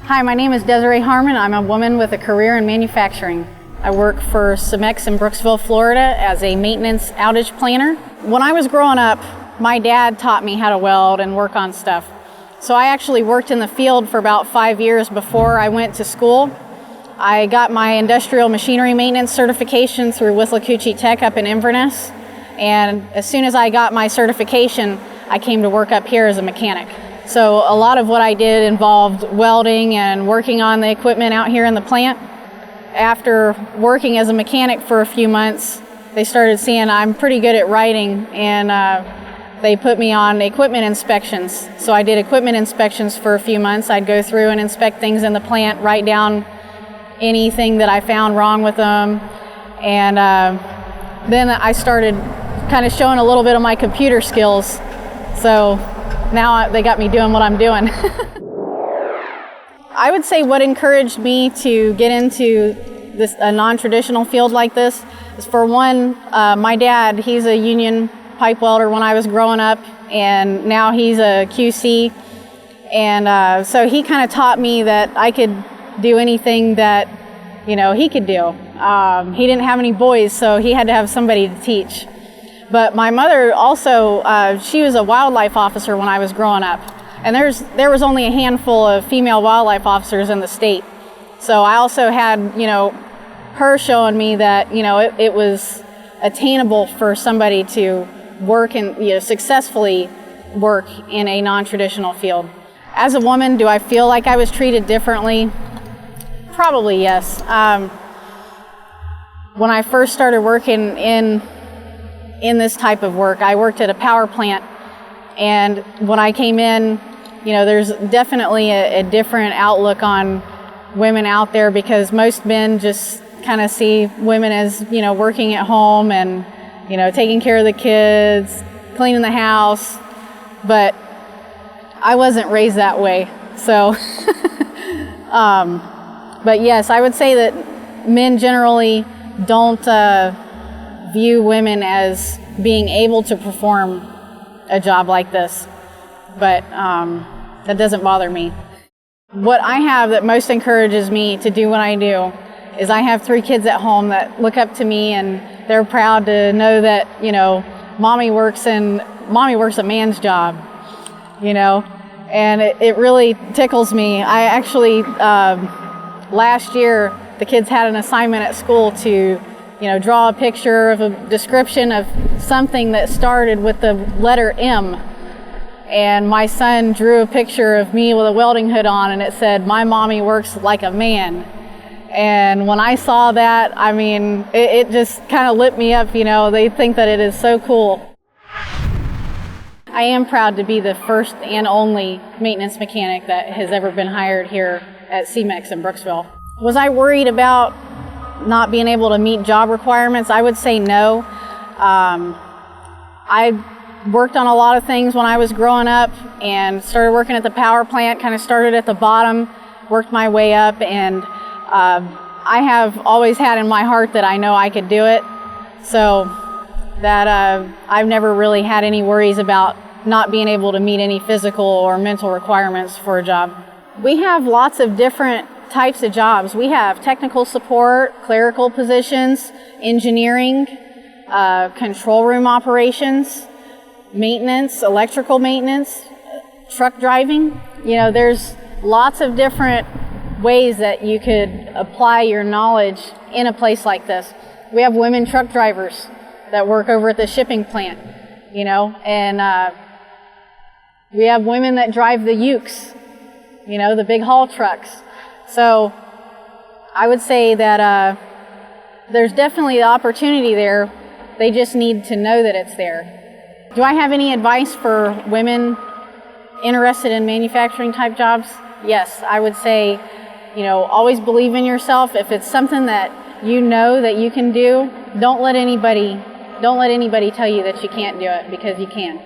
Hi, my name is Desiree Harmon. I'm a woman with a career in manufacturing. I work for Cemex in Brooksville, Florida as a maintenance outage planner. When I was growing up, my dad taught me how to weld and work on stuff. So I actually worked in the field for about 5 years before I went to school. I got my industrial machinery maintenance certification through Withlacoochee Tech up in Inverness. And as soon as I got my certification, I came to work up here as a mechanic. So a lot of what I did involved welding and working on the equipment out here in the plant. After working as a mechanic for a few months, they started seeing I'm pretty good at writing, and they put me on equipment inspections. So I did equipment inspections for a few months. I'd go through and inspect things in the plant, write down anything that I found wrong with them. And then I started kind of showing a little bit of my computer skills. So now they got me doing what I'm doing. I would say what encouraged me to get into a non-traditional field like this is, for one, my dad, he's a union pipe welder when I was growing up, and now he's a QC. And so he kind of taught me that I could do anything that, he could do. He didn't have any boys, so he had to have somebody to teach. But my mother also, she was a wildlife officer when I was growing up. And there was only a handful of female wildlife officers in the state. So I also had, her showing me that, it was attainable for somebody to work and, successfully work in a non-traditional field. As a woman, do I feel like I was treated differently? Probably yes. When I first started working in this type of work, I worked at a power plant, and when I came in, there's definitely a different outlook on women out there, because most men just kind of see women as, working at home and, taking care of the kids, cleaning the house, but I wasn't raised that way. So, but yes, I would say that men generally don't view women as being able to perform a job like this, but that doesn't bother me. What I have that most encourages me to do what I do is I have 3 kids at home that look up to me, and they're proud to know that, mommy works a man's job, and it really tickles me. I actually, last year, the kids had an assignment at school to draw a picture of a description of something that started with the letter M. And my son drew a picture of me with a welding hood on, and it said, "My mommy works like a man." And when I saw that, it just kind of lit me up, They think that it is so cool. I am proud to be the first and only maintenance mechanic that has ever been hired here at Cemex in Brooksville. Was I worried about not being able to meet job requirements? I would say no. I worked on a lot of things when I was growing up, and started working at the power plant, kind of started at the bottom, worked my way up, and I have always had in my heart that I know I could do it. So that I've never really had any worries about not being able to meet any physical or mental requirements for a job. We have lots of different types of jobs. We have technical support, clerical positions, engineering, control room operations, maintenance, electrical maintenance, truck driving. There's lots of different ways that you could apply your knowledge in a place like this. We have women truck drivers that work over at the shipping plant, and we have women that drive the ukes, the big haul trucks. So I would say that there's definitely the opportunity there. They just need to know that it's there. Do I have any advice for women interested in manufacturing type jobs? Yes, I would say, always believe in yourself. If it's something that that you can do, don't let anybody tell you that you can't do it, because you can.